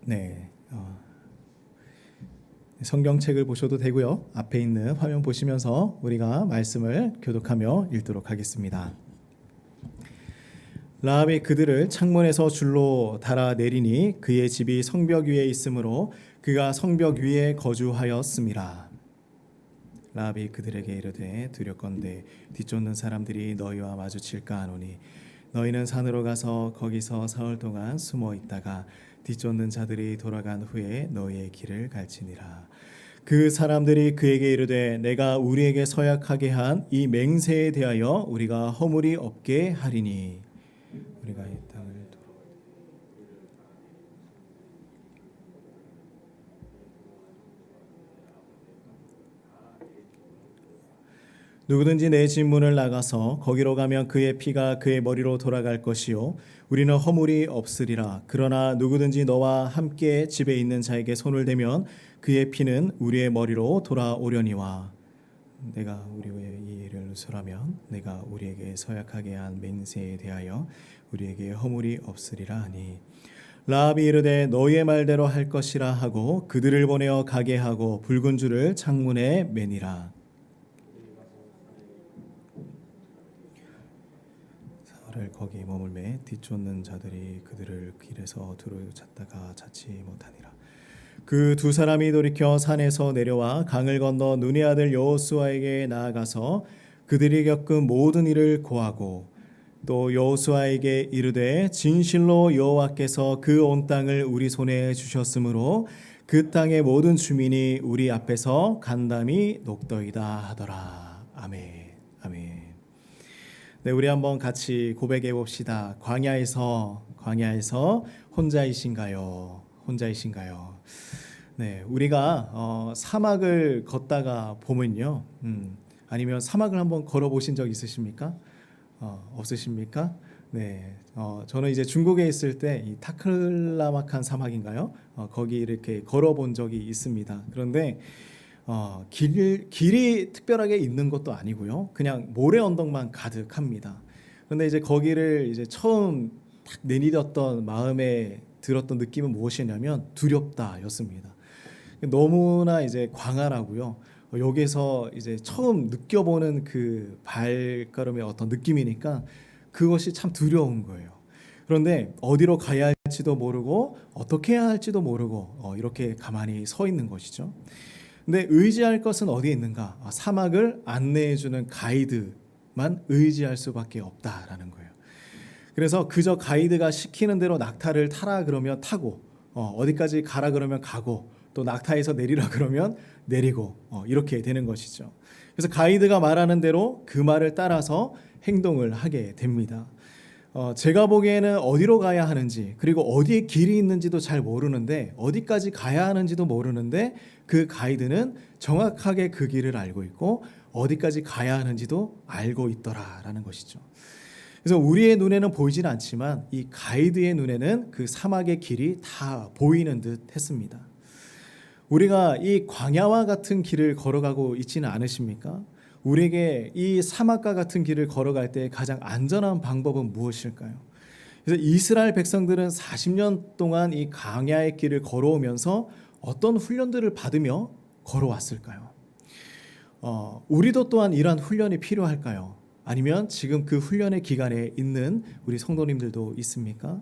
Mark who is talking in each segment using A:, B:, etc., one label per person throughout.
A: 네, 성경책을 보셔도 되고요. 앞에 있는 화면 보시면서 우리가 말씀을 교독하며 읽도록 하겠습니다. 라합이 그들을 창문에서 줄로 달아 내리니 그의 집이 성벽 위에 있으므로 그가 성벽 위에 거주하였음이라. 라합이 그들에게 이르되 두렵건대 뒤쫓는 사람들이 너희와 마주칠까 하노니 너희는 산으로 가서 거기서 사흘 동안 숨어 있다가 뒤쫓는 자들이 돌아간 후에 너희의 길을 갈지니라. 그 사람들이 그에게 이르되 내가 우리에게 서약하게 한 이 맹세에 대하여 우리가 허물이 없게 하리니 우리가 이 땅을 누구든지 내 집 문을 나가서 거기로 가면 그의 피가 그의 머리로 돌아갈 것이요 우리는 허물이 없으리라. 그러나 누구든지 너와 함께 집에 있는 자에게 손을 대면 그의 피는 우리의 머리로 돌아오려니와 내가 우리의 이 일을 누설하면 내가 우리에게 서약하게 한 맹세에 대하여 우리에게 허물이 없으리라 하니 라합이 이르되 너희의 말대로 할 것이라 하고 그들을 보내어 가게 하고 붉은 줄을 창문에 매니라. 사흘을 거기 머물매 뒤쫓는 자들이 그들을 길에서 두루 찾다가 찾지 못하니라. 그 두 사람이 돌이켜 산에서 내려와 강을 건너 눈의 아들 여호수아에게 나아가서 그들이 겪은 모든 일을 고하고 또 여호수아에게 이르되 진실로 여호와께서 그 온 땅을 우리 손에 주셨으므로 그 땅의 모든 주민이 우리 앞에서 간담이 녹더이다 하더라. 아멘. 아멘. 네, 우리 한번 같이 고백해 봅시다. 광야에서 혼자이신가요? 혼자이신가요? 네, 우리가 사막을 걷다가 보면요, 아니면 사막을 한번 걸어보신 적 있으십니까? 없으십니까? 네, 저는 이제 중국에 있을 때 이 타클라마칸 사막인가요? 거기 이렇게 걸어본 적이 있습니다. 그런데 길이 특별하게 있는 것도 아니고요, 그냥 모래 언덕만 가득합니다. 그런데 이제 거기를 이제 처음 딱 내딛었던 마음에 들었던 느낌은 무엇이냐면 두렵다였습니다. 너무나 이제 광활하고요. 여기서 이제 처음 느껴보는 그 발걸음의 어떤 느낌이니까 그것이 참 두려운 거예요. 그런데 어디로 가야 할지도 모르고 어떻게 해야 할지도 모르고 이렇게 가만히 서 있는 것이죠. 근데 의지할 것은 어디에 있는가? 사막을 안내해주는 가이드만 의지할 수밖에 없다라는 거예요. 그래서 그저 가이드가 시키는 대로 낙타를 타라 그러면 타고 어디까지 가라 그러면 가고 또 낙타에서 내리라 그러면 내리고 이렇게 되는 것이죠. 그래서 가이드가 말하는 대로 그 말을 따라서 행동을 하게 됩니다. 제가 보기에는 어디로 가야 하는지 그리고 어디에 길이 있는지도 잘 모르는데 어디까지 가야 하는지도 모르는데 그 가이드는 정확하게 그 길을 알고 있고 어디까지 가야 하는지도 알고 있더라라는 것이죠. 그래서 우리의 눈에는 보이지는 않지만 이 가이드의 눈에는 그 사막의 길이 다 보이는 듯 했습니다. 우리가 이 광야와 같은 길을 걸어가고 있지는 않으십니까? 우리에게 이 사막과 같은 길을 걸어갈 때 가장 안전한 방법은 무엇일까요? 그래서 이스라엘 백성들은 40년 동안 이 광야의 길을 걸어오면서 어떤 훈련들을 받으며 걸어왔을까요? 우리도 또한 이러한 훈련이 필요할까요? 아니면 지금 그 훈련의 기간에 있는 우리 성도님들도 있습니까?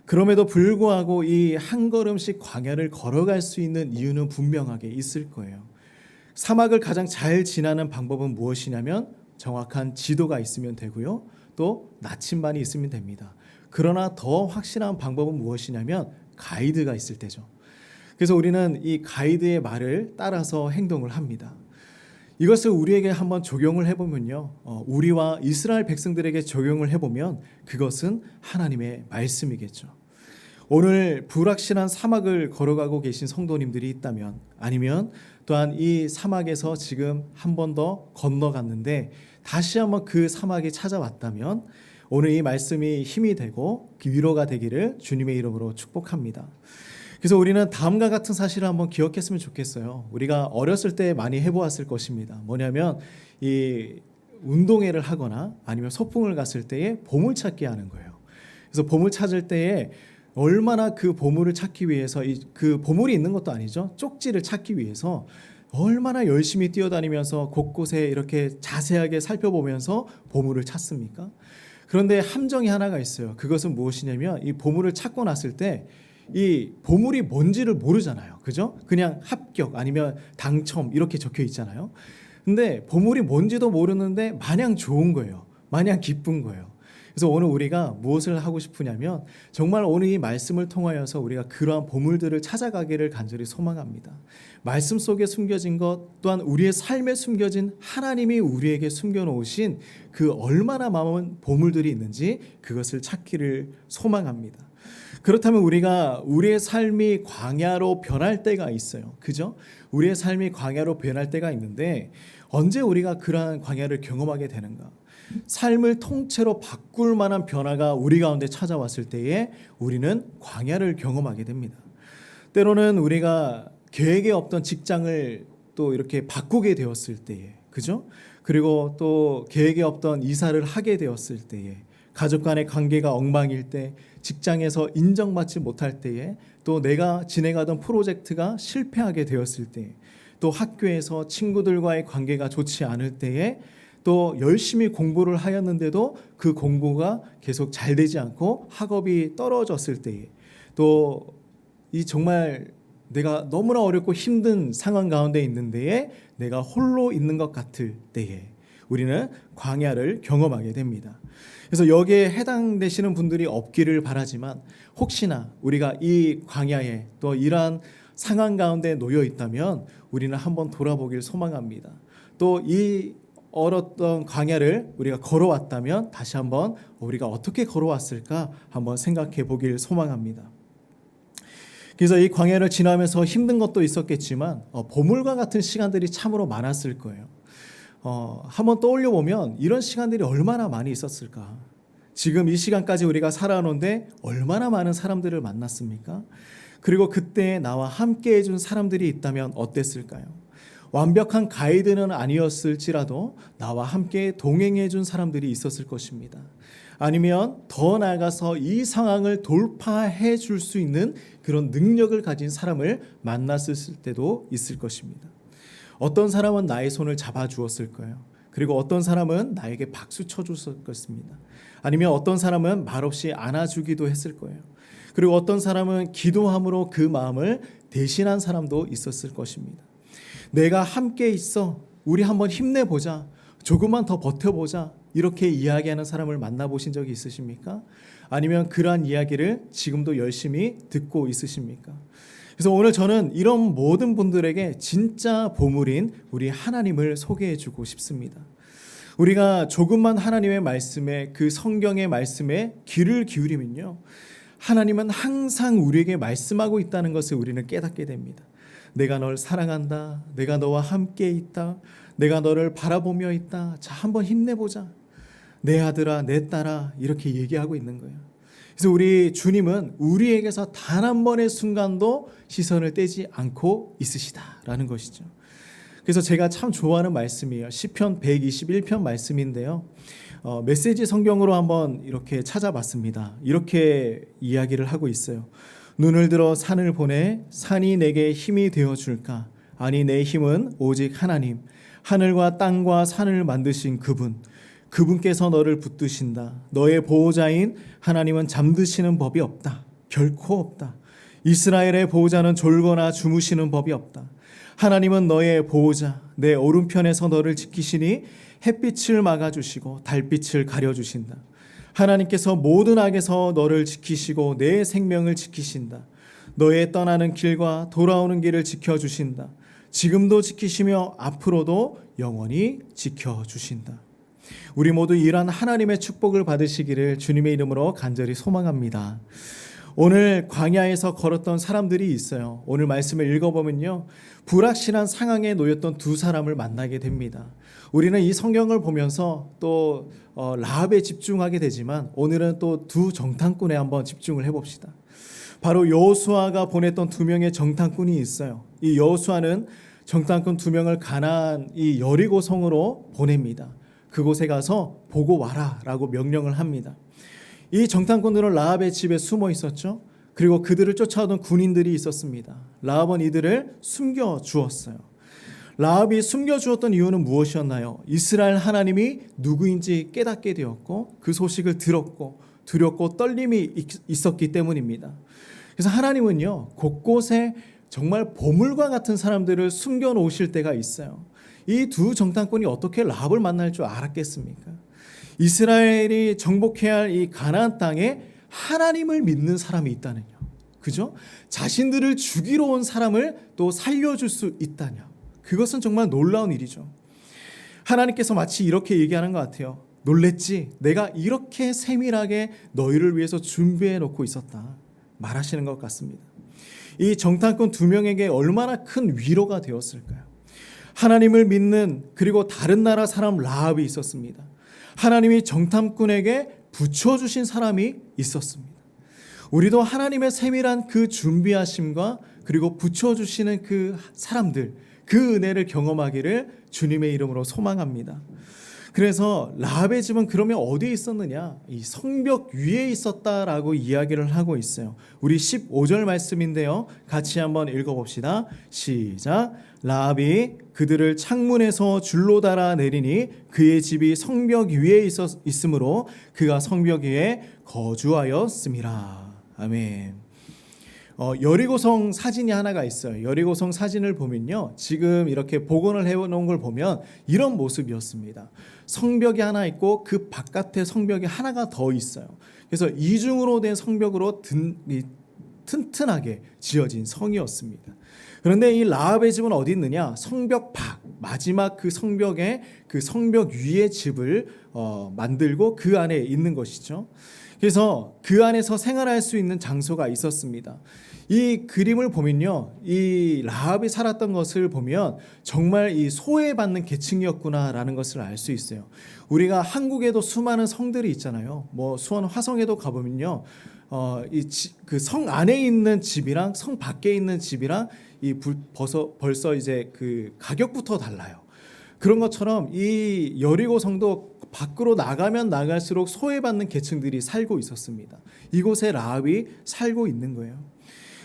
A: 그럼에도 불구하고 이 한 걸음씩 광야를 걸어갈 수 있는 이유는 분명하게 있을 거예요. 사막을 가장 잘 지나는 방법은 무엇이냐면 정확한 지도가 있으면 되고요. 또 나침반이 있으면 됩니다. 그러나 더 확실한 방법은 무엇이냐면 가이드가 있을 때죠. 그래서 우리는 이 가이드의 말을 따라서 행동을 합니다. 이것을 우리에게 한번 적용을 해보면요, 우리와 이스라엘 백성들에게 적용을 해보면 그것은 하나님의 말씀이겠죠. 오늘 불확실한 사막을 걸어가고 계신 성도님들이 있다면, 아니면 또한 이 사막에서 지금 한 번 더 건너갔는데 다시 한번 그 사막에 찾아왔다면 오늘 이 말씀이 힘이 되고 위로가 되기를 주님의 이름으로 축복합니다. 그래서 우리는 다음과 같은 사실을 한번 기억했으면 좋겠어요. 우리가 어렸을 때 많이 해보았을 것입니다. 뭐냐면 이 운동회를 하거나 아니면 소풍을 갔을 때에 보물찾기 하는 거예요. 그래서 보물 찾을 때에 얼마나 그 보물을 찾기 위해서 그 보물이 있는 것도 아니죠. 쪽지를 찾기 위해서 얼마나 열심히 뛰어다니면서 곳곳에 이렇게 자세하게 살펴보면서 보물을 찾습니까? 그런데 함정이 하나가 있어요. 그것은 무엇이냐면 이 보물을 찾고 났을 때 이 보물이 뭔지를 모르잖아요. 그죠? 그냥 합격 아니면 당첨 이렇게 적혀 있잖아요. 근데 보물이 뭔지도 모르는데 마냥 좋은 거예요. 마냥 기쁜 거예요. 그래서 오늘 우리가 무엇을 하고 싶으냐면 정말 오늘 이 말씀을 통하여서 우리가 그러한 보물들을 찾아가기를 간절히 소망합니다. 말씀 속에 숨겨진 것 또한 우리의 삶에 숨겨진 하나님이 우리에게 숨겨놓으신 그 얼마나 많은 보물들이 있는지 그것을 찾기를 소망합니다. 그렇다면 우리가 우리의 삶이 광야로 변할 때가 있어요. 그죠? 우리의 삶이 광야로 변할 때가 있는데 언제 우리가 그러한 광야를 경험하게 되는가? 삶을 통째로 바꿀 만한 변화가 우리 가운데 찾아왔을 때에 우리는 광야를 경험하게 됩니다. 때로는 우리가 계획에 없던 직장을 또 이렇게 바꾸게 되었을 때에, 그죠? 그리고 또 계획에 없던 이사를 하게 되었을 때에, 가족 간의 관계가 엉망일 때, 직장에서 인정받지 못할 때에, 또 내가 진행하던 프로젝트가 실패하게 되었을 때에, 또 학교에서 친구들과의 관계가 좋지 않을 때에, 또 열심히 공부를 하였는데도 그 공부가 계속 잘 되지 않고 학업이 떨어졌을 때에, 또 이 정말 내가 너무나 어렵고 힘든 상황 가운데 있는 데에 내가 홀로 있는 것 같을 때에 우리는 광야를 경험하게 됩니다. 그래서 여기에 해당되시는 분들이 없기를 바라지만 혹시나 우리가 이 광야에 또 이러한 상황 가운데 놓여 있다면 우리는 한번 돌아보길 소망합니다. 또 이 얼었던 광야를 우리가 걸어왔다면 다시 한번 우리가 어떻게 걸어왔을까 한번 생각해 보길 소망합니다. 그래서 이 광야를 지나면서 힘든 것도 있었겠지만 보물과 같은 시간들이 참으로 많았을 거예요. 한번 떠올려 보면 이런 시간들이 얼마나 많이 있었을까? 지금 이 시간까지 우리가 살아오는데 얼마나 많은 사람들을 만났습니까? 그리고 그때 나와 함께 해준 사람들이 있다면 어땠을까요? 완벽한 가이드는 아니었을지라도 나와 함께 동행해 준 사람들이 있었을 것입니다. 아니면 더 나아가서 이 상황을 돌파해 줄 수 있는 그런 능력을 가진 사람을 만났을 때도 있을 것입니다. 어떤 사람은 나의 손을 잡아 주었을 거예요. 그리고 어떤 사람은 나에게 박수 쳐 줬을 것입니다. 아니면 어떤 사람은 말없이 안아주기도 했을 거예요. 그리고 어떤 사람은 기도함으로 그 마음을 대신한 사람도 있었을 것입니다. 내가 함께 있어, 우리 한번 힘내보자, 조금만 더 버텨보자, 이렇게 이야기하는 사람을 만나보신 적이 있으십니까? 아니면 그러한 이야기를 지금도 열심히 듣고 있으십니까? 그래서 오늘 저는 이런 모든 분들에게 진짜 보물인 우리 하나님을 소개해 주고 싶습니다. 우리가 조금만 하나님의 말씀에, 그 성경의 말씀에 귀를 기울이면요, 하나님은 항상 우리에게 말씀하고 있다는 것을 우리는 깨닫게 됩니다. 내가 널 사랑한다. 내가 너와 함께 있다. 내가 너를 바라보며 있다. 자, 한번 힘내보자. 내 아들아, 내 딸아, 이렇게 얘기하고 있는 거예요. 그래서 우리 주님은 우리에게서 단 한 번의 순간도 시선을 떼지 않고 있으시다라는 것이죠. 그래서 제가 참 좋아하는 말씀이에요. 시편 121편 말씀인데요. 메시지 성경으로 한번 이렇게 찾아봤습니다. 이렇게 이야기를 하고 있어요. 눈을 들어 산을 보내 산이 내게 힘이 되어줄까? 아니 내 힘은 오직 하나님, 하늘과 땅과 산을 만드신 그분께서 너를 붙드신다. 너의 보호자인 하나님은 잠드시는 법이 없다. 결코 없다. 이스라엘의 보호자는 졸거나 주무시는 법이 없다. 하나님은 너의 보호자, 내 오른편에서 너를 지키시니 햇빛을 막아주시고 달빛을 가려주신다. 하나님께서 모든 악에서 너를 지키시고 내 생명을 지키신다. 너의 떠나는 길과 돌아오는 길을 지켜주신다. 지금도 지키시며 앞으로도 영원히 지켜주신다. 우리 모두 이러한 하나님의 축복을 받으시기를 주님의 이름으로 간절히 소망합니다. 오늘 광야에서 걸었던 사람들이 있어요. 오늘 말씀을 읽어보면요, 불확실한 상황에 놓였던 두 사람을 만나게 됩니다. 우리는 이 성경을 보면서 또 라합에 집중하게 되지만 오늘은 또 두 정탐꾼에 한번 집중을 해봅시다. 바로 여호수아가 보냈던 두 명의 정탐꾼이 있어요. 이 여호수아는 정탐꾼 두 명을 가나안 이 여리고 성으로 보냅니다. 그곳에 가서 보고 와라 라고 명령을 합니다. 이 정탐꾼들은 라합의 집에 숨어 있었죠. 그리고 그들을 쫓아오던 군인들이 있었습니다. 라합은 이들을 숨겨 주었어요. 라합이 숨겨 주었던 이유는 무엇이었나요? 이스라엘 하나님이 누구인지 깨닫게 되었고 그 소식을 들었고 두렵고 떨림이 있었기 때문입니다. 그래서 하나님은요, 곳곳에 정말 보물과 같은 사람들을 숨겨 놓으실 때가 있어요. 이 두 정탐꾼이 어떻게 라합을 만날 줄 알았겠습니까? 이스라엘이 정복해야 할 이 가나안 땅에 하나님을 믿는 사람이 있다는요. 그죠? 자신들을 죽이러 온 사람을 또 살려줄 수 있다냐. 그것은 정말 놀라운 일이죠. 하나님께서 마치 이렇게 얘기하는 것 같아요. 놀랬지? 내가 이렇게 세밀하게 너희를 위해서 준비해 놓고 있었다. 말하시는 것 같습니다. 이 정탐꾼 두 명에게 얼마나 큰 위로가 되었을까요? 하나님을 믿는 그리고 다른 나라 사람 라합이 있었습니다. 하나님이 정탐꾼에게 붙여주신 사람이 있었습니다. 우리도 하나님의 세밀한 그 준비하심과 그리고 붙여주시는 그 사람들, 그 은혜를 경험하기를 주님의 이름으로 소망합니다. 그래서 라합의 집은 그러면 어디에 있었느냐? 이 성벽 위에 있었다라고 이야기를 하고 있어요. 우리 15절 말씀인데요. 같이 한번 읽어봅시다. 시작. 라합이 그들을 창문에서 줄로 달아 내리니 그의 집이 성벽 위에 있으므로 그가 성벽 위에 거주하였음이라. 아멘. 여리고성 사진이 하나가 있어요. 여리고성 사진을 보면요, 지금 이렇게 복원을 해놓은 걸 보면 이런 모습이었습니다. 성벽이 하나 있고 그 바깥에 성벽이 하나가 더 있어요. 그래서 이중으로 된 성벽으로 튼튼하게 지어진 성이었습니다. 그런데 이 라합의 집은 어디 있느냐? 성벽 밖, 마지막 그 성벽에 그 성벽 위에 집을 만들고 그 안에 있는 것이죠. 그래서 그 안에서 생활할 수 있는 장소가 있었습니다. 이 그림을 보면요, 이 라합이 살았던 것을 보면 정말 이 소외받는 계층이었구나라는 것을 알 수 있어요. 우리가 한국에도 수많은 성들이 있잖아요. 뭐 수원 화성에도 가보면요, 그 성 안에 있는 집이랑 성 밖에 있는 집이랑 벌써 이제 그 가격부터 달라요. 그런 것처럼 이 여리고 성도 밖으로 나가면 나갈수록 소외받는 계층들이 살고 있었습니다. 이곳에 라합이 살고 있는 거예요.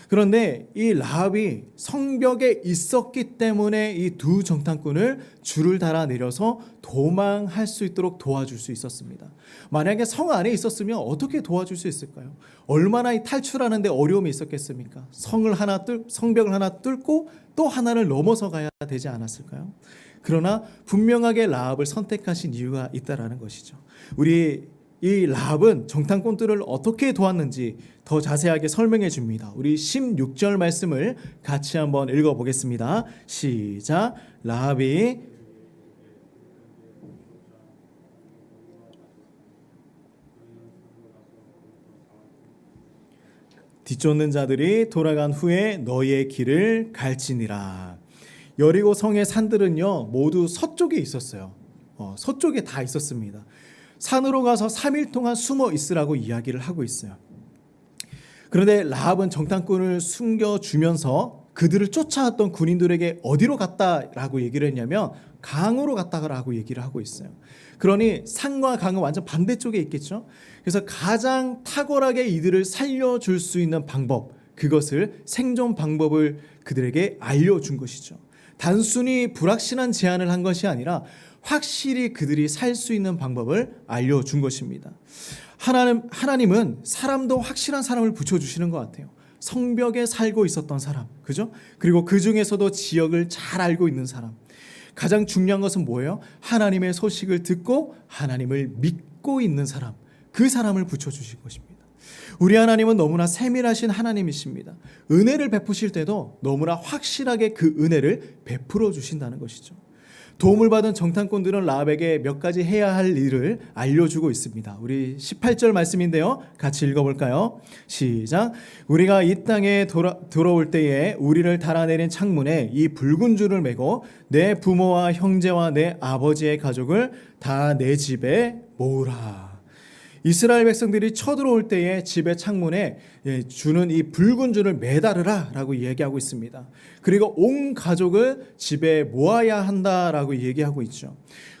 A: 그런데 이 라합이 성벽에 있었기 때문에 이 두 정탐꾼을 줄을 달아 내려서 도망할 수 있도록 도와줄 수 있었습니다. 만약에 성 안에 있었으면 어떻게 도와줄 수 있을까요? 얼마나 탈출하는 데 어려움이 있었겠습니까? 성벽을 하나 뚫고 또 하나를 넘어서 가야 되지 않았을까요? 그러나 분명하게 라합을 선택하신 이유가 있다라는 것이죠. 우리 이 라합은 정탐꾼들을 어떻게 도왔는지 더 자세하게 설명해 줍니다. 우리 16절 말씀을 같이 한번 읽어보겠습니다. 시작. 라합이 뒤쫓는 자들이 돌아간 후에 너희의 길을 갈지니라. 여리고 성의 산들은요, 모두 서쪽에 있었어요. 서쪽에 다 있었습니다. 산으로 가서 3일 동안 숨어 있으라고 이야기를 하고 있어요. 그런데 라합은 정탐꾼을 숨겨주면서 그들을 쫓아왔던 군인들에게 어디로 갔다라고 얘기를 했냐면 강으로 갔다라고 얘기를 하고 있어요. 그러니 산과 강은 완전 반대쪽에 있겠죠. 그래서 가장 탁월하게 이들을 살려줄 수 있는 방법, 그것을 생존 방법을 그들에게 알려준 것이죠. 단순히 불확실한 제안을 한 것이 아니라 확실히 그들이 살 수 있는 방법을 알려준 것입니다. 하나님은 사람도 확실한 사람을 붙여주시는 것 같아요. 성벽에 살고 있었던 사람, 그죠? 그리고 그 중에서도 지역을 잘 알고 있는 사람. 가장 중요한 것은 뭐예요? 하나님의 소식을 듣고 하나님을 믿고 있는 사람, 그 사람을 붙여주신 것입니다. 우리 하나님은 너무나 세밀하신 하나님이십니다. 은혜를 베푸실 때도 너무나 확실하게 그 은혜를 베풀어 주신다는 것이죠. 도움을 받은 정탐꾼들은 라합에게 몇 가지 해야 할 일을 알려주고 있습니다. 우리 18절 말씀인데요, 같이 읽어볼까요? 시작. 우리가 이 땅에 들어올 때에 우리를 달아내린 창문에 이 붉은 줄을 매고 내 부모와 형제와 내 아버지의 가족을 다 내 집에 모으라. 이스라엘 백성들이 쳐들어올 때에 집의 창문에 주는 이 붉은 줄을 매달으라 라고 얘기하고 있습니다. 그리고 온 가족을 집에 모아야 한다라고 얘기하고 있죠.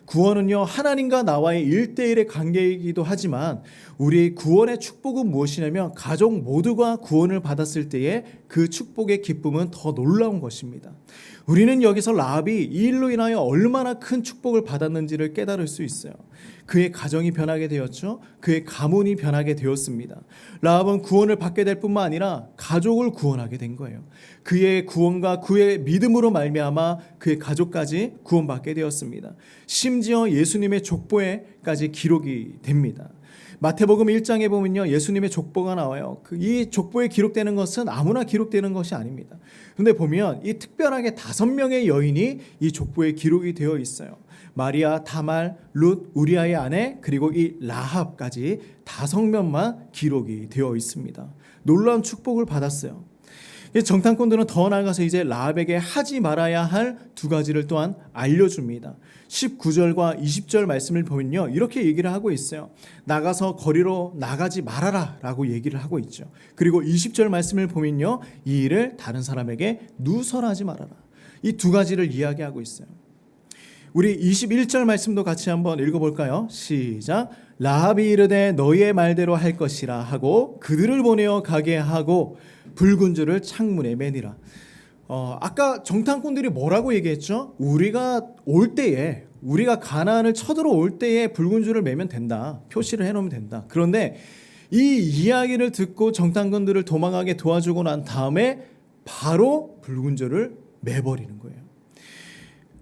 A: 구원은요, 하나님과 나와의 1대1의 관계이기도 하지만 우리 구원의 축복은 무엇이냐면 가족 모두가 구원을 받았을 때에 그 축복의 기쁨은 더 놀라운 것입니다. 우리는 여기서 라합이 이 일로 인하여 얼마나 큰 축복을 받았는지를 깨달을 수 있어요. 그의 가정이 변하게 되었죠. 그의 가문이 변하게 되었습니다. 라합은 구원을 받게 될 뿐만 아니라 가족을 구원하게 된 거예요. 그의 구원과 그의 믿음으로 말미암아 그의 가족까지 구원받게 되었습니다. 심지어 예수님의 족보에까지 기록이 됩니다. 마태복음 1장에 보면요, 예수님의 족보가 나와요. 이 족보에 기록되는 것은 아무나 기록되는 것이 아닙니다. 그런데 보면 이 특별하게 5명의 여인이 이 족보에 기록이 되어 있어요. 마리아, 다말, 룻, 우리아의 아내, 그리고 이 라합까지 5명만 기록이 되어 있습니다. 놀라운 축복을 받았어요. 정탐꾼들은 더 나아가서 이제 라합에게 하지 말아야 할 2가지를 또한 알려줍니다. 19절과 20절 말씀을 보면요, 이렇게 얘기를 하고 있어요. 나가서 거리로 나가지 말아라 라고 얘기를 하고 있죠. 그리고 20절 말씀을 보면요, 이 일을 다른 사람에게 누설하지 말아라. 이 2가지를 이야기하고 있어요. 우리 21절 말씀도 같이 한번 읽어볼까요? 시작. 라합이 이르되 너희의 말대로 할 것이라 하고 그들을 보내어 가게 하고 붉은 줄을 창문에 매니라. 아까 정탐꾼들이 뭐라고 얘기했죠? 우리가 올 때에, 우리가 가나안을 쳐들어올 때에 붉은 줄을 매면 된다. 표시를 해놓으면 된다. 그런데 이 이야기를 듣고 정탐꾼들을 도망가게 도와주고 난 다음에 바로 붉은 줄을 매버리는 거예요.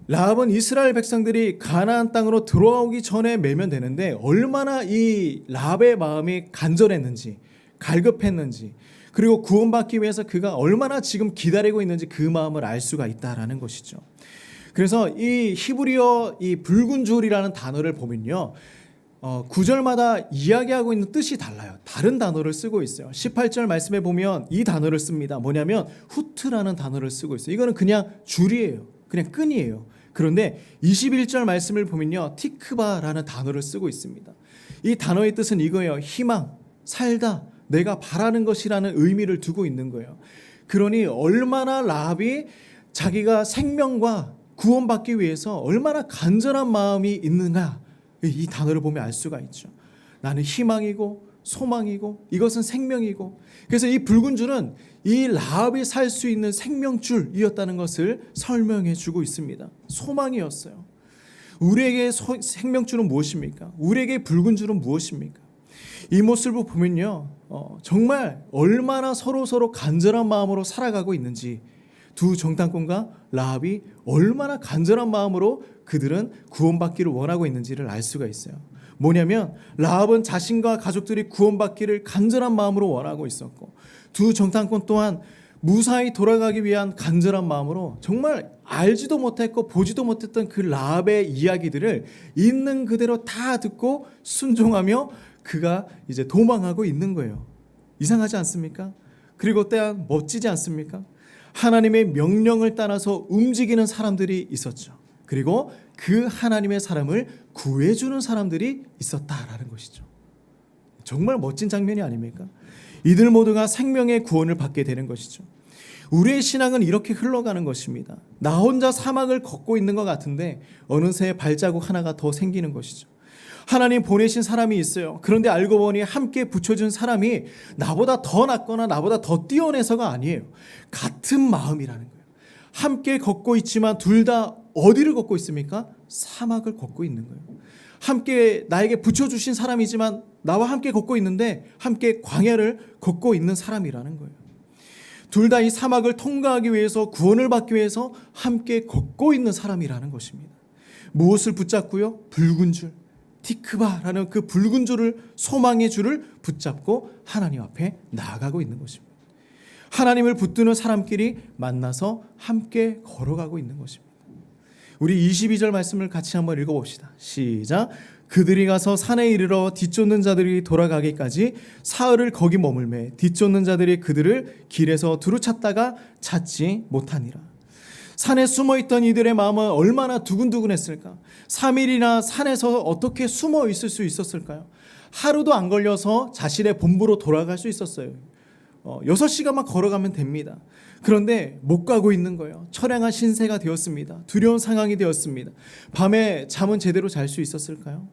A: 라합은 이스라엘 백성들이 가나안 땅으로 들어오기 전에 매면 되는데 얼마나 이 라합의 마음이 간절했는지, 갈급했는지, 그리고 구원받기 위해서 그가 얼마나 지금 기다리고 있는지 그 마음을 알 수가 있다라는 것이죠. 그래서 이 히브리어 이 붉은 줄이라는 단어를 보면요, 구절마다 이야기하고 있는 뜻이 달라요. 다른 단어를 쓰고 있어요. 18절 말씀에 보면 이 단어를 씁니다. 뭐냐면 후트라는 단어를 쓰고 있어요. 이거는 그냥 줄이에요. 그냥 끈이에요. 그런데 21절 말씀을 보면요, 티크바라는 단어를 쓰고 있습니다. 이 단어의 뜻은 이거예요. 희망, 살다, 내가 바라는 것이라는 의미를 두고 있는 거예요. 그러니 얼마나 라합이 자기가 생명과 구원받기 위해서 얼마나 간절한 마음이 있는가, 이 단어를 보면 알 수가 있죠. 나는 희망이고 소망이고 이것은 생명이고, 그래서 이 붉은 줄은 이 라합이 살 수 있는 생명줄이었다는 것을 설명해 주고 있습니다. 소망이었어요. 우리에게 생명줄은 무엇입니까? 우리에게 붉은 줄은 무엇입니까? 이 모습을 보면요, 정말 얼마나 서로 간절한 마음으로 살아가고 있는지, 2 정탐꾼과 라합이 얼마나 간절한 마음으로 그들은 구원받기를 원하고 있는지를 알 수가 있어요. 뭐냐면 라합은 자신과 가족들이 구원받기를 간절한 마음으로 원하고 있었고, 2 정탐꾼 또한 무사히 돌아가기 위한 간절한 마음으로 정말 알지도 못했고 보지도 못했던 그 라합의 이야기들을 있는 그대로 다 듣고 순종하며 그가 이제 도망하고 있는 거예요. 이상하지 않습니까? 그리고 또한 멋지지 않습니까? 하나님의 명령을 따라서 움직이는 사람들이 있었죠. 그리고 그 하나님의 사람을 구해주는 사람들이 있었다라는 것이죠. 정말 멋진 장면이 아닙니까? 이들 모두가 생명의 구원을 받게 되는 것이죠. 우리의 신앙은 이렇게 흘러가는 것입니다. 나 혼자 사막을 걷고 있는 것 같은데 어느새 발자국 하나가 더 생기는 것이죠. 하나님 보내신 사람이 있어요. 그런데 알고 보니 함께 붙여준 사람이 나보다 더 낫거나 나보다 더 뛰어내서가 아니에요. 같은 마음이라는 거예요. 함께 걷고 있지만 둘 다 어디를 걷고 있습니까? 사막을 걷고 있는 거예요. 함께 나에게 붙여주신 사람이지만 나와 함께 걷고 있는데 함께 광야를 걷고 있는 사람이라는 거예요. 둘 다 이 사막을 통과하기 위해서, 구원을 받기 위해서 함께 걷고 있는 사람이라는 것입니다. 무엇을 붙잡고요? 붉은 줄, 티크바라는 그 붉은 줄을, 소망의 줄을 붙잡고 하나님 앞에 나아가고 있는 것입니다. 하나님을 붙드는 사람끼리 만나서 함께 걸어가고 있는 것입니다. 우리 22절 말씀을 같이 한번 읽어봅시다. 시작. 그들이 가서 산에 이르러 뒤쫓는 자들이 돌아가기까지 사흘을 거기 머물매 뒤쫓는 자들이 그들을 길에서 두루 찾다가 찾지 못하니라. 산에 숨어있던 이들의 마음은 얼마나 두근두근했을까? 3일이나 산에서 어떻게 숨어 있을 수 있었을까요? 하루도 안 걸려서 자신의 본부로 돌아갈 수 있었어요. 6시간만 걸어가면 됩니다. 그런데 못 가고 있는 거예요. 처량한 신세가 되었습니다. 두려운 상황이 되었습니다. 밤에 잠은 제대로 잘 수 있었을까요?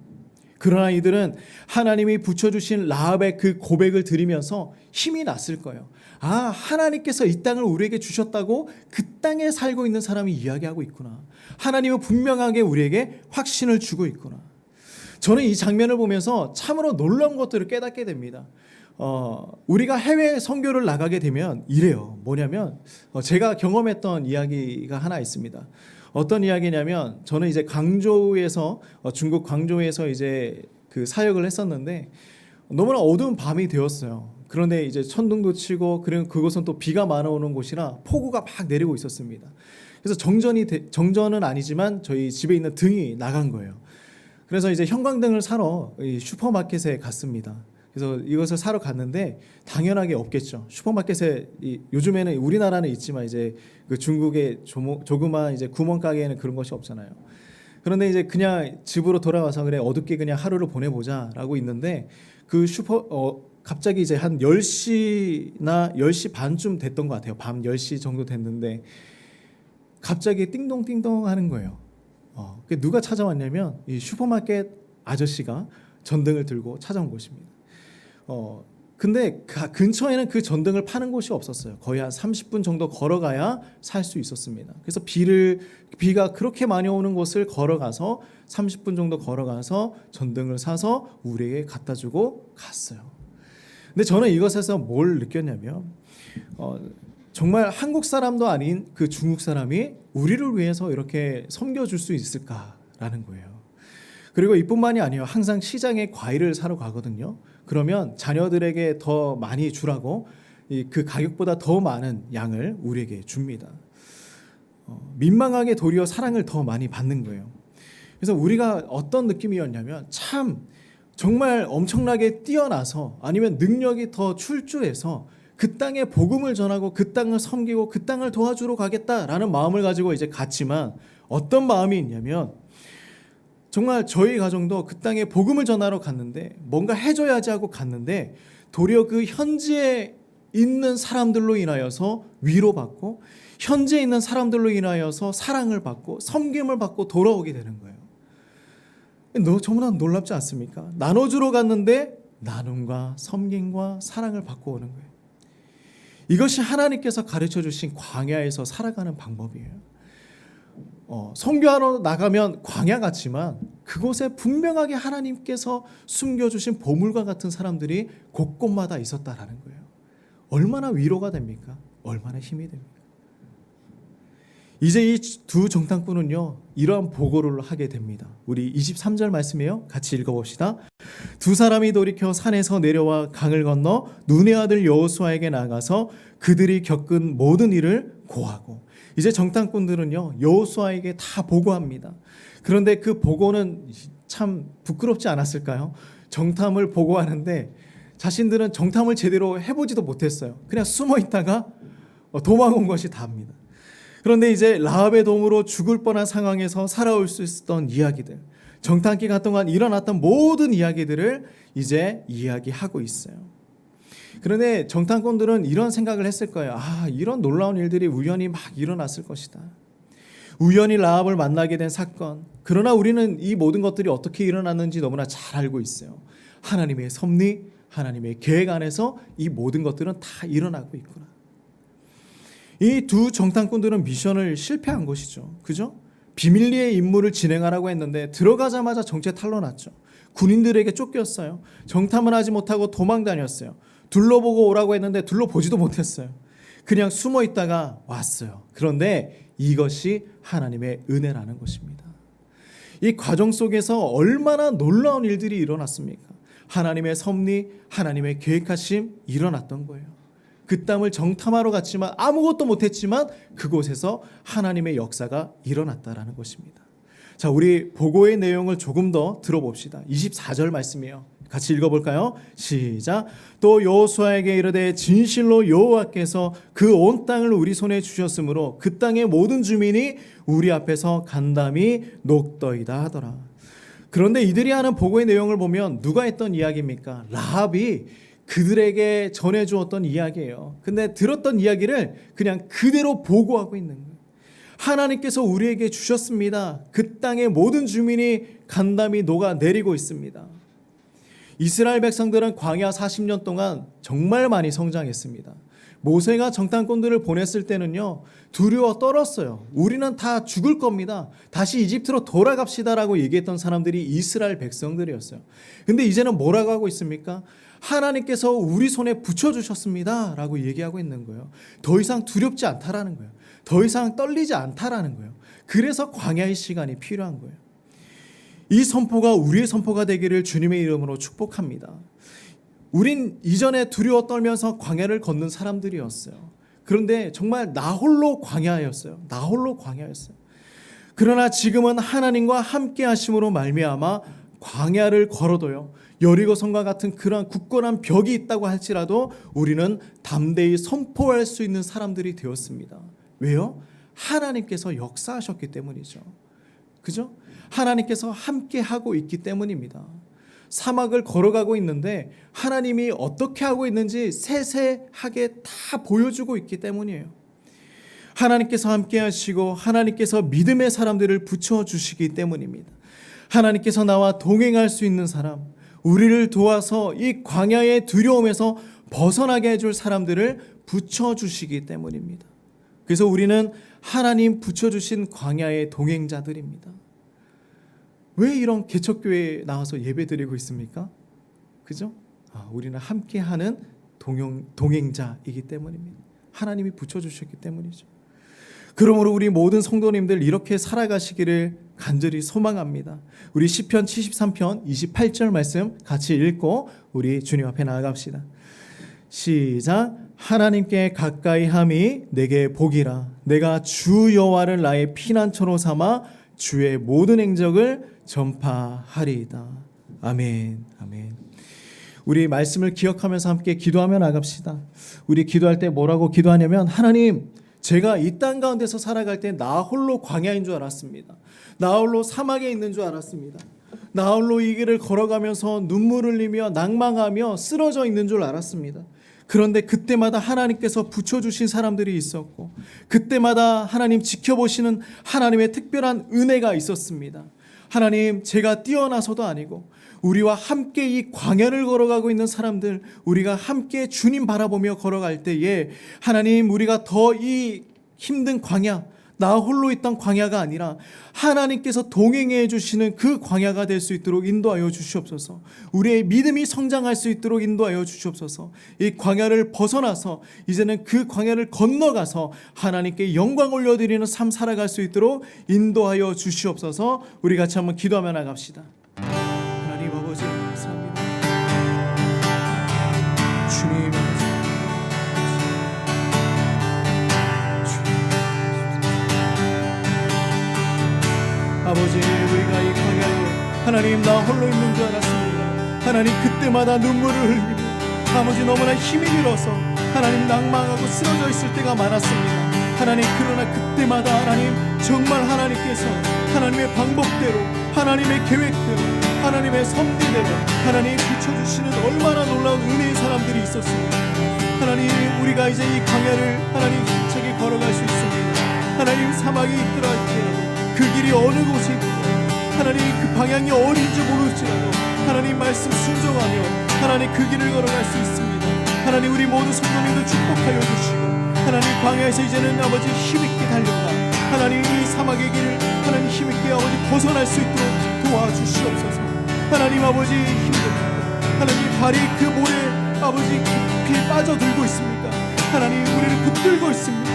A: 그러나 이들은 하나님이 붙여주신 라합의 그 고백을 들으면서 힘이 났을 거예요. 아, 하나님께서 이 땅을 우리에게 주셨다고 그 땅에 살고 있는 사람이 이야기하고 있구나. 하나님은 분명하게 우리에게 확신을 주고 있구나. 저는 이 장면을 보면서 참으로 놀라운 것들을 깨닫게 됩니다. 우리가 해외 선교를 나가게 되면 이래요. 뭐냐면 제가 경험했던 이야기가 하나 있습니다. 어떤 이야기냐면 저는 이제 광저우에서 중국 광저우에서 이제 그 사역을 했었는데 너무나 어두운 밤이 되었어요. 그런데 이제 천둥도 치고 그리고 그곳은 또 비가 많이 오는 곳이라 폭우가 막 내리고 있었습니다. 그래서 정전은 아니지만 저희 집에 있는 등이 나간 거예요. 그래서 이제 형광등을 사러 이 슈퍼마켓에 갔습니다. 그래서 이것을 사러 갔는데 당연하게 없겠죠. 슈퍼마켓에 요즘에는 우리나라는 있지만 이제 그 중국의 조그만 이제 구멍가게에는 그런 것이 없잖아요. 그런데 이제 그냥 집으로 돌아와서 그래 어둡게 그냥 하루를 보내보자라고 있는데 그 갑자기 이제 한 10시나 10시 반쯤 됐던 것 같아요. 밤 10시 정도 됐는데 갑자기 띵동띵동 하는 거예요. 누가 찾아왔냐면 이 슈퍼마켓 아저씨가 전등을 들고 찾아온 것입니다. 근데 근처에는 그 전등을 파는 곳이 없었어요. 거의 한 30분 정도 걸어가야 살 수 있었습니다. 그래서 비가 그렇게 많이 오는 곳을 걸어가서 30분 정도 걸어가서 전등을 사서 우리에게 갖다 주고 갔어요. 근데 저는 이것에서 뭘 느꼈냐면 정말 한국 사람도 아닌 그 중국 사람이 우리를 위해서 이렇게 섬겨줄 수 있을까라는 거예요. 그리고 이뿐만이 아니에요. 항상 시장에 과일을 사러 가거든요. 그러면 자녀들에게 더 많이 주라고 그 가격보다 더 많은 양을 우리에게 줍니다. 민망하게 도리어 사랑을 더 많이 받는 거예요. 그래서 우리가 어떤 느낌이었냐면 참 정말 엄청나게 뛰어나서 아니면 능력이 더 출중해서 그 땅에 복음을 전하고 그 땅을 섬기고 그 땅을 도와주러 가겠다라는 마음을 가지고 이제 갔지만 어떤 마음이 있냐면 정말 저희 가정도 그 땅에 복음을 전하러 갔는데 뭔가 해줘야지 하고 갔는데 도리어 그 현지에 있는 사람들로 인하여서 위로받고 현지에 있는 사람들로 인하여서 사랑을 받고 섬김을 받고 돌아오게 되는 거예요. 너무나 놀랍지 않습니까? 나눠주러 갔는데 나눔과 섬김과 사랑을 받고 오는 거예요. 이것이 하나님께서 가르쳐 주신 광야에서 살아가는 방법이에요. 선교하러 나가면 광야 같지만 그곳에 분명하게 하나님께서 숨겨주신 보물과 같은 사람들이 곳곳마다 있었다라는 거예요. 얼마나 위로가 됩니까? 얼마나 힘이 됩니까? 이제 이 두 정탐꾼은요 이러한 보고를 하게 됩니다. 우리 23절 말씀이에요. 같이 읽어봅시다. 두 사람이 돌이켜 산에서 내려와 강을 건너 눈의 아들 여호수아에게 나가서 그들이 겪은 모든 일을 고하고 이제 정탐꾼들은요 여호수아에게 다 보고합니다. 그런데 그 보고는 참 부끄럽지 않았을까요? 정탐을 보고하는데 자신들은 정탐을 제대로 해보지도 못했어요. 그냥 숨어 있다가 도망온 것이 다입니다. 그런데 이제 라합의 도움으로 죽을 뻔한 상황에서 살아올 수 있었던 이야기들, 정탐 기간 동안 일어났던 모든 이야기들을 이제 이야기하고 있어요. 그런데 정탐꾼들은 이런 생각을 했을 거예요. 이런 놀라운 일들이 우연히 막 일어났을 것이다. 우연히 라합을 만나게 된 사건. 그러나 우리는 이 모든 것들이 어떻게 일어났는지 너무나 잘 알고 있어요. 하나님의 섭리, 하나님의 계획 안에서 이 모든 것들은 다 일어나고 있구나. 이 두 정탐꾼들은 미션을 실패한 것이죠. 그죠? 비밀리에 임무를 진행하라고 했는데 들어가자마자 정체탈로 났죠. 군인들에게 쫓겼어요. 정탐을 하지 못하고 도망 다녔어요. 둘러보고 오라고 했는데 둘러보지도 못했어요. 그냥 숨어 있다가 왔어요. 그런데 이것이 하나님의 은혜라는 것입니다. 이 과정 속에서 얼마나 놀라운 일들이 일어났습니까? 하나님의 섭리, 하나님의 계획하심 일어났던 거예요. 그 땅을 정탐하러 갔지만 아무것도 못했지만 그곳에서 하나님의 역사가 일어났다라는 것입니다. 자, 우리 보고의 내용을 조금 더 들어봅시다. 24절 말씀이에요. 같이 읽어볼까요? 시작. 또 여호수아에게 이르되 진실로 여호와께서 그 온 땅을 우리 손에 주셨으므로 그 땅의 모든 주민이 우리 앞에서 간담이 녹더이다 하더라. 그런데 이들이 하는 보고의 내용을 보면 누가 했던 이야기입니까? 라합이 그들에게 전해주었던 이야기예요. 근데 들었던 이야기를 그냥 그대로 보고하고 있는 거예요. 하나님께서 우리에게 주셨습니다. 그 땅의 모든 주민이 간담이 녹아내리고 있습니다. 이스라엘 백성들은 광야 40년 동안 정말 많이 성장했습니다. 모세가 정탐꾼들을 보냈을 때는요, 두려워 떨었어요. 우리는 다 죽을 겁니다. 다시 이집트로 돌아갑시다라고 얘기했던 사람들이 이스라엘 백성들이었어요. 근데 이제는 뭐라고 하고 있습니까? 하나님께서 우리 손에 붙여주셨습니다 라고 얘기하고 있는 거예요. 더 이상 두렵지 않다라는 거예요. 더 이상 떨리지 않다라는 거예요. 그래서 광야의 시간이 필요한 거예요. 이 선포가 우리의 선포가 되기를 주님의 이름으로 축복합니다. 우린 이전에 두려워 떨면서 광야를 걷는 사람들이었어요. 그런데 정말 나 홀로 광야였어요. 나 홀로 광야였어요. 그러나 지금은 하나님과 함께 하심으로 말미암아 광야를 걸어도요, 여리고성과 같은 그러한 굳건한 벽이 있다고 할지라도 우리는 담대히 선포할 수 있는 사람들이 되었습니다. 왜요? 하나님께서 역사하셨기 때문이죠. 그죠? 하나님께서 함께 하고 있기 때문입니다. 사막을 걸어가고 있는데 하나님이 어떻게 하고 있는지 세세하게 다 보여주고 있기 때문이에요. 하나님께서 함께 하시고 하나님께서 믿음의 사람들을 붙여주시기 때문입니다. 하나님께서 나와 동행할 수 있는 사람, 우리를 도와서 이 광야의 두려움에서 벗어나게 해줄 사람들을 붙여주시기 때문입니다. 그래서 우리는 하나님 붙여주신 광야의 동행자들입니다. 왜 이런 개척교회에 나와서 예배드리고 있습니까? 그죠? 우리는 함께하는 동행자이기 때문입니다. 하나님이 붙여주셨기 때문이죠. 그러므로 우리 모든 성도님들 이렇게 살아가시기를 간절히 소망합니다. 우리 시편 73편 28절 말씀 같이 읽고 우리 주님 앞에 나아갑시다. 시작. 하나님께 가까이 함이 내게 복이라. 내가 주 여호와를 나의 피난처로 삼아 주의 모든 행적을 전파하리이다. 아멘. 아멘. 우리 말씀을 기억하면서 함께 기도하며 나갑시다. 우리 기도할 때 뭐라고 기도하냐면, 하나님, 제가 이 땅 가운데서 살아갈 때 나 홀로 광야인 줄 알았습니다. 나 홀로 사막에 있는 줄 알았습니다. 나 홀로 이 길을 걸어가면서 눈물을 흘리며 낭망하며 쓰러져 있는 줄 알았습니다. 그런데 그때마다 하나님께서 붙여주신 사람들이 있었고, 그때마다 하나님 지켜보시는 하나님의 특별한 은혜가 있었습니다. 하나님, 제가 뛰어나서도 아니고 우리와 함께 이 광야를 걸어가고 있는 사람들, 우리가 함께 주님 바라보며 걸어갈 때에 하나님, 우리가 더 이 힘든 광야, 나 홀로 있던 광야가 아니라 하나님께서 동행해 주시는 그 광야가 될 수 있도록 인도하여 주시옵소서. 우리의 믿음이 성장할 수 있도록 인도하여 주시옵소서. 이 광야를 벗어나서 이제는 그 광야를 건너가서 하나님께 영광 올려드리는 삶 살아갈 수 있도록 인도하여 주시옵소서. 우리 같이 한번 기도하며 나갑시다. 하나님 아버지 감사합니다. 주님 아버지, 우리가 이 광야에 하나님 나 홀로 있는 줄 알았습니다. 하나님, 그때마다 눈물을 흘리고 아버지 너무나 힘이 들어서 하나님 낭망하고 쓰러져 있을 때가 많았습니다. 하나님, 그러나 그때마다 하나님 정말 하나님께서 하나님의 방법대로, 하나님의 계획대로, 하나님의 섭리대로 하나님 붙여주시는 얼마나 놀라운 은혜의 사람들이 있었습니다. 하나님, 우리가 이제 이 광야를 하나님 힘차게 걸어갈 수 있습니다. 하나님, 사막이 있더라 할지라도, 그 길이 어느 곳이든 하나님 그 방향이 어딘지 모를지라도 하나님 말씀 순종하며 하나님 그 길을 걸어갈 수 있습니다. 하나님, 우리 모든 성도님들 축복하여 주시고 하나님 광야에서 이제는 아버지 힘있게 달려가 하나님 이 사막의 길을 하나님 힘있게 아버지 벗어날 수 있도록 도와주시옵소서. 하나님 아버지 힘듭니다. 하나님 발이 그 모래 아버지 깊이 빠져들고 있습니까? 하나님 우리를 붙들고 있습니까?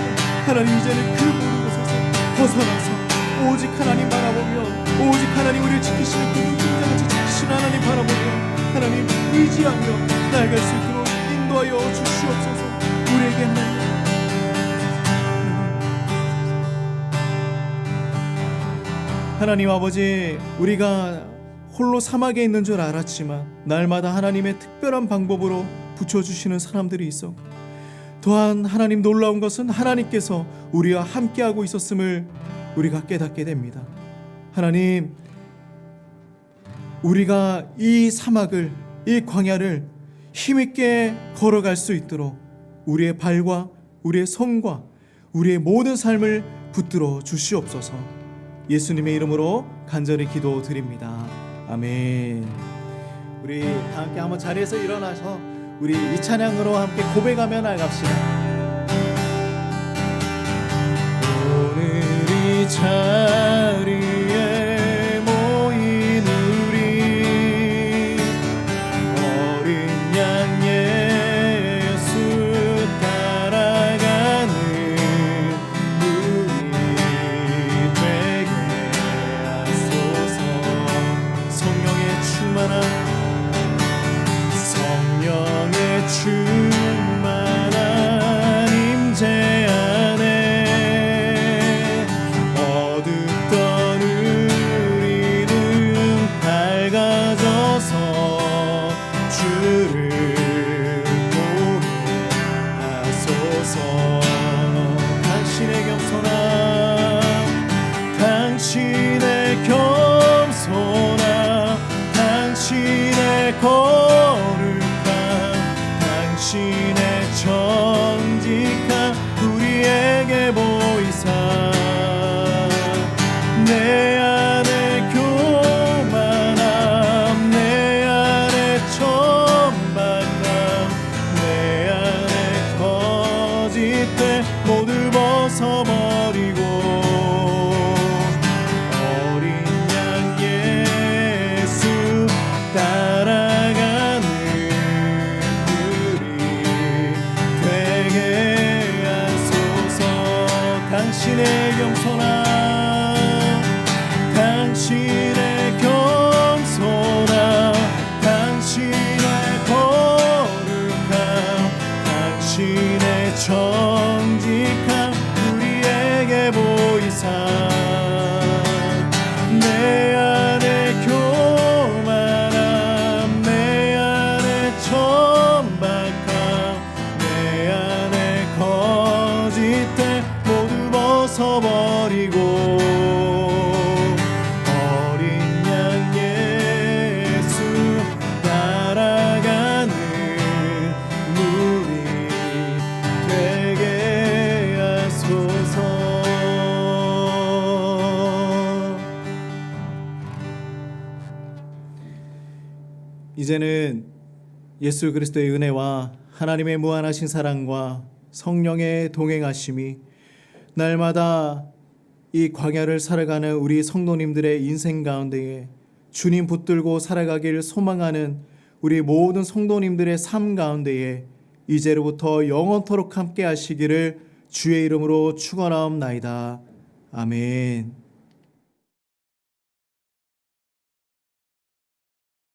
A: 하나님, 이제는 그 모든 곳에서 벗어나서 오직 하나님 바라보며, 오직 하나님 우리를 지키시는 그 눈동자같이 지키시는 하나님 바라보며 하나님 의지하며 나아갈 수 있도록 인도하여 주시옵소서. 우리에게 하나님 아버지, 우리가 홀로 사막에 있는 줄 알았지만 날마다 하나님의 특별한 방법으로 붙여주시는 사람들이 있어. 또한 하나님, 놀라운 것은 하나님께서 우리와 함께하고 있었음을 우리가 깨닫게 됩니다. 하나님, 우리가 이 사막을, 이 광야를 힘있게 걸어갈 수 있도록 우리의 발과 우리의 손과 우리의 모든 삶을 붙들어 주시옵소서. 예수님의 이름으로 간절히 기도드립니다. 아멘. 우리 다 함께 한번 자리에서 일어나서 우리 이 찬양으로 함께 고백하며 나갑시다. 오늘 이 자리에 모인 우리 어린 양 예수 따라가는 우리 되게 하소서. 성령의 충만한 임재 안에 어둡던 우리는 밝아져서 주를 보게 하소서. 당신의 겸손함, 당신의 겸손함, 당신의 거룩함, 당신의 정직함 우리에게 보이사 내 안에 교만함, 내 안에 천박함, 내 안에 거짓된 모두 벗어버리고 어린 양 예수 따라가는 당신의 겸손함, 당신의 겸손함, 당신의 거룩함, 당신의 정직함 우리에게 보이사 내 안에 교만함, 내 안에 천박함, 내 안에 거짓된 벗어버리고 어린 양 예수 따라가는 우리 되게 하소서. 이제는 예수 그리스도의 은혜와 하나님의 무한하신 사랑과 성령의 동행하심이 날마다 이 광야를 살아가는 우리 성도님들의 인생 가운데에 주님 붙들고 살아가기를 소망하는 우리 모든 성도님들의 삶 가운데에 이제로부터 영원토록 함께 하시기를 주의 이름으로 축원하옵나이다. 아멘.